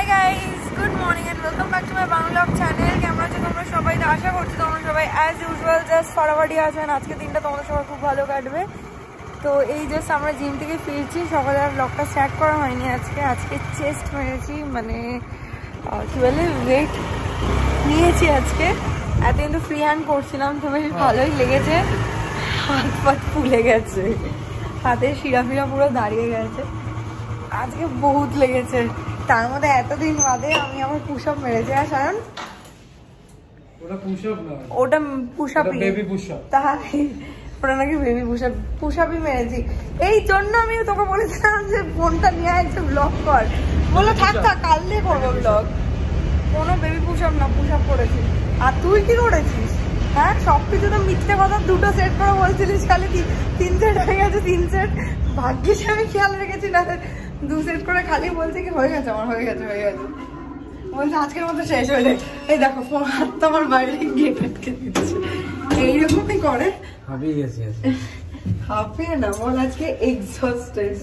High guys, good morning and welcome back to my Bangla channel. কেমন আছো তোমরা সবাই? আশা করছি তোমরা সবাই অ্যাজ ইউজুয়াল জাস্ট ফাটাফাটি আছেন। আজকে দিনটা তোমাদের সবার খুব ভালো কাটবে। তো এই জাস্ট আমরা জিম থেকে ফিরছি, সকালে আর ব্লগটা স্টার্ট করা হয়নি। আজকে চেস্ট মেরেছি, মানে কি বলে ওয়েট নিয়েছি আজকে। এত কিন্তু ফ্রি হ্যান্ড করছিলাম, তো বেশ ভালোই লেগেছে। হাত পাত ফুলে গেছে, হাতের শিরা ফিরা পুরো দাঁড়িয়ে গেছে। আজকে বহুত লেগেছে, তার মধ্যে এতদিন বাদে আমি আমার পুশ আপ মেরেছি। আর সায়ন ওটা পুশ আপ, তাহলে ওটা নাকি বেবি পুশ আপই মেরেছি। এই জন্য আমি তোকে বলেছিলাম যে ফোনটা নিয়ে একটা ব্লগ কর, বললো থাক কাল দিয়ে করবো ব্লগ। কোনো বেবি পুশ আপ না, পুশ আপ করেছি। আর তুই কি করেছিস? হ্যাঁ, সবকিছু তো মিথ্যে কথা। দুটো সেট করে বলছিলিস, খালি 3 সেট হয়ে গেছে। 3 সেট ভাগ্যিস আমি খেয়াল রেখেছি, না 2 সেট করে খালি বলছে কি হয়ে গেছে আমার, হয়ে গেছে বলছে আজকের মতো শেষ হয়ে যায়। এই দেখো ফোন হাতটা আমার বাইরে গেট আটকে দিচ্ছে, এইরকমই করে। হাঁপিয়ে না বল, আজকে এক্সস্টেড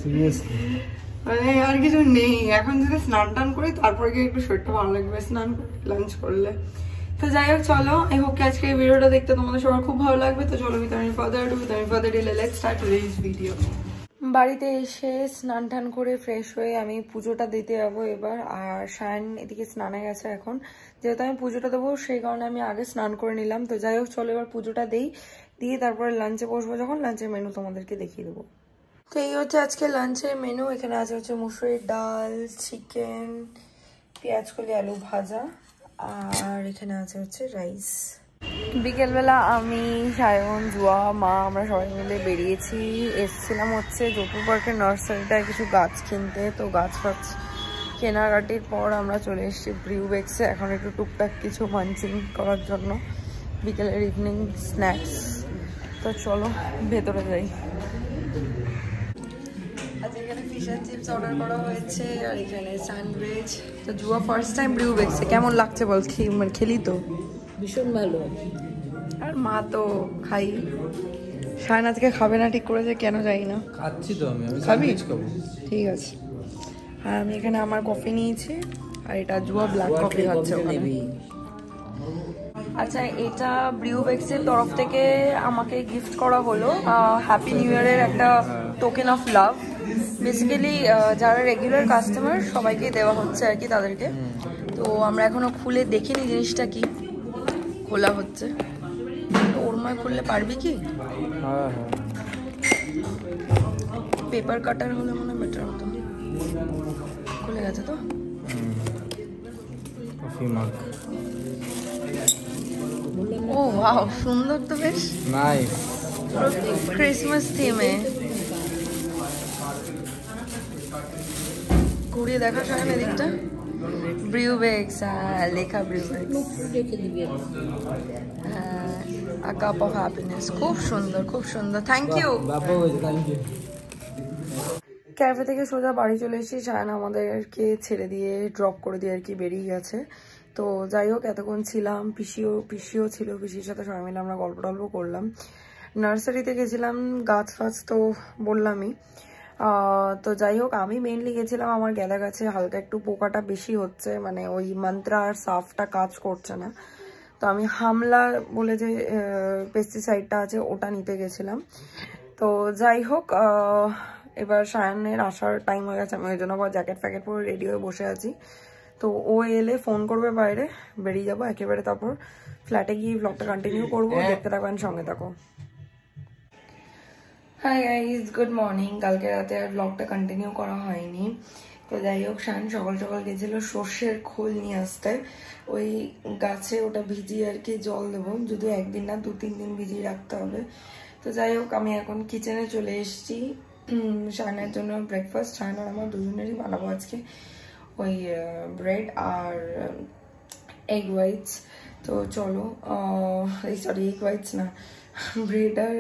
মানে আর কিছু নেই। এখন যদি স্নান টান করি তারপরে গিয়ে একটু শরীরটা ভালো লাগবে, স্নান করে লাঞ্চ করলে। তো যাই হোক, চলো, আই হোপ আজকে এই ভিডিওটা দেখতে তোমাদের সবার খুব ভালো লাগবে। তো চলো, without further delay let's start today's video. বাড়িতে এসে স্নান টান করে ফ্রেশ হয়ে আমি পুজোটা দিতে যাবো এবার। আর শায়ন এদিকে স্নানে গেছে এখন, যেহেতু আমি পুজোটা দেবো সেই কারণে আমি আগে স্নান করে নিলাম। তো যাই হোক, চলো এবার পুজোটা দিয়ে তারপরে লাঞ্চে বসবো। যখন লাঞ্চের মেনু তোমাদেরকে দেখিয়ে দেবো। তো এই হচ্ছে আজকে লাঞ্চের মেনু। এখানে আছে হচ্ছে মুসুরির ডাল, চিকেন, পেঁয়াজকলি আলু ভাজা, আর এখানে আছে হচ্ছে রাইস। বিকেলবেলা আমি, সায়ন, জুয়া, মা আমরা সবাই মিলে বেরিয়েছি। এসেছিলাম হচ্ছে জয়পুর পার্কের নার্সারিটায় কিছু গাছ কিনতে। তো গাছ ফাছ কেনাকাটির পর আমরা চলে এসেছি ব্রিউবেক্সে, এখন একটু টুকটাক কিছু মানচিং করার জন্য, বিকেলের ইভিনিং স্ন্যাক্স। তো চলো ভেতরে যাই। আজকে এখানে ফিশ অ্যান্ড চিপস অর্ডার করা হয়েছে, আর এখানে স্যান্ডউইচ। তো জুয়া ফার্স্ট টাইম ব্রিউবেক্সে, কেমন লাগছে বল? খেলি তো ভীষণ ভালো। আর মা তো খাই। শায়ন আজকে খাবে না ঠিক করেছে, কেন যাই না। খাচ্ছি তো আমি খাবি? ঠিক আছে। আর আমি এখানে আমার কফি নিয়েছি, আর এটা জুয়া ব্ল্যাক কফি হচ্ছে ওখানে। আচ্ছা, এটা ব্রিউবেক্সের তরফ থেকে আমাকে গিফট করা হলো হ্যাপি নিউ ইয়ারের একটা টোকেন অফ লাভ। বেসিক্যালি যারা রেগুলার কাস্টমার সবাইকে দেওয়া হচ্ছে আর কি, তাদেরকে। তো আমরা এখনো খুলে দেখিনি জিনিসটা কি, খোলা হচ্ছে। তো ওর ময় খুললে পারবি কি? হ্যাঁ, পেপার কাটার হলে মনে হয় বেটার হতো। খুলে গেছে তো। কফি মাগ। ও ওয়াও, সুন্দর তো বেশ, নাইস। ক্রিসমাস থিমে। ঘুরিয়ে দেখা সামনে দিকটা। ব্রিউবেক্স, লেখা ব্রিউবেক্স, আ কাপ অফ হ্যাপিনেস। খুব সুন্দর, খুব সুন্দর, থ্যাংক ইউ। ক্যাফে থেকে সোজা বাড়ি চলে এসেছি। শায়ন আমাদেরকে ছেড়ে দিয়ে ড্রপ করে দিয়ে আর কি বেরিয়ে গেছে। তো যাই হোক, এতক্ষণ ছিলাম, পিসিও ছিল, পিসির সাথে সবাই মিলে আমরা গল্প টল্প করলাম। নার্সারিতে গেছিলাম, গাছ ফাছ তো বললামই। তো যাই হোক, আমি মেইনলি গেছিলাম আমার গেঁদা গাছে হালকা একটু পোকাটা বেশি হচ্ছে, মানে ওই মন্ত্রা আর সাফটা কাজ করছে না। তো আমি হামলা বলে যে পেস্টিসাইডটা আছে ওটা নিতে গেছিলাম। তো যাই হোক, এবার সায়নের আসার টাইম হয়ে গেছে, আমি ওই জন্য আবার জ্যাকেট ফ্যাকেট পরে রেডি হয়ে বসে আছি। তো ও এলে ফোন করবে, বাইরে বেরিয়ে যাবো একেবারে, তারপর ফ্ল্যাটে গিয়ে ব্লগটা কন্টিনিউ করবো। দেখতে থাকবেন, সঙ্গে থাকো। Hi guys, good morning. কালকে রাতে আর ব্লগটা কন্টিনিউ করা হয়নি। তো যাই হোক, শায়ন সকাল সকাল গেছিল সর্ষের খোল নিয়ে আসতে, ওই গাছে ওটা ভিজিয়ে আর কি জল দেবো, যদি একদিন না 2-3 দিন ভিজিয়ে রাখতে হবে। তো যাই হোক, আমি এখন কিচেনে চলে এসেছি শায়নের জন্য ব্রেকফাস্ট। শায়ন আর আমার দুজনেরই বানাবো আজকে ওই ব্রেড আর এগ হোয়াইটস। তো চলো, সরি এগ হোয়াইটস না, ব্রেড আর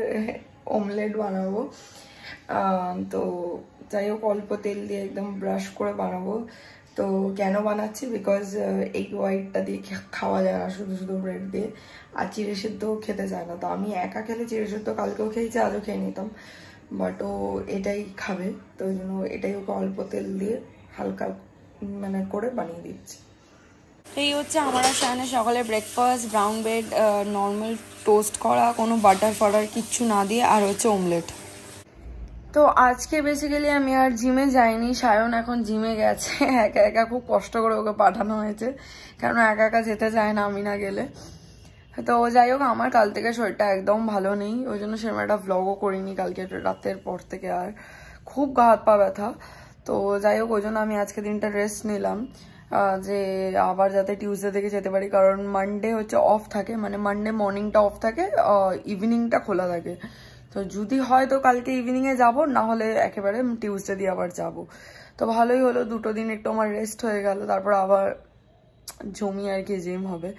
অমলেট বানাবো। তো যাই হোক, অল্প তেল দিয়ে একদম ব্রাশ করে বানাবো। তো কেন বানাচ্ছি, বিকজ এগ হোয়াইটটা দিয়ে খাওয়া যায় না শুধু শুধু ব্রেড দিয়ে, আর চিড়ে সেদ্ধ খেতে চায় না। তো আমি একা খেলে চিড়ে সেদ্ধ কালকেও খেয়েছি, আজও খেয়ে নিতাম, বাট ও এটাই খাবে। তো ওই জন্য এটাই ওকে অল্প তেল দিয়ে হালকা মানে করে বানিয়ে দিচ্ছি। এই হচ্ছে আমার আর শায়নের সকালে breakfast, brown bread, normal toast করা, কোনো বাটার ফাটার কিচ্ছু না দিয়ে, আর হচ্ছে অমলেট। তো আজকে বেসিক্যালি আমি আর জিমে যাইনি, সায়ন এখন জিমে গেছে। একা একা খুব কষ্ট করে ওকে পাঠানো হয়েছে, কারণ একা একা যেতে চায় না আমি না গেলে। তো যাই হোক, আমার কাল থেকে শরীরটা একদম ভালো নেই, ওই জন্য সেরকম একটা ভ্লগও করিনি কালকে রাতের পর থেকে, আর খুব গা হাত পা ব্যথা। তো যাই হোক, ওই জন্য আমি আজকে দিনটা রেস্ট নিলাম, যে আবার যাতে টিউসডে থেকে যেতে পারি, কারণ মানডে হচ্ছে অফ থাকে, মানে মানডে মর্নিংটা অফ থাকে, ইভিনিংটা খোলা থাকে। তো যদি হয় তো কালকে ইভিনিংয়ে যাব, না হলে একেবারে টিউসডে দিয়ে আবার যাব। তো ভালোই হলো, 2 দিন একটু আমার রেস্ট হয়ে গেল, তারপর আবার জমিয়ে আর কি জিম হবে।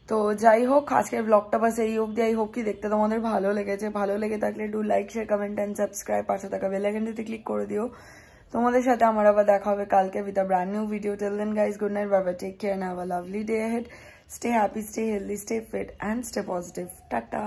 তো যাই হোক, আজকের ব্লগটা বাস এই অবধি। আই হোপ কি দেখতে তোমাদের ভালো লেগেছে। ভালো লেগে থাকলে do like, share, comment and subscribe, পাশে থাকা বেল আইকনটিতে ক্লিক করে দিও। তোমাদের সাথে আমার আবার দেখা হবে কালকে with a brand new video. Till then guys, good night, bye bye, take care and have a lovely day ahead. Stay happy, stay healthy, stay fit and stay positive. Tata.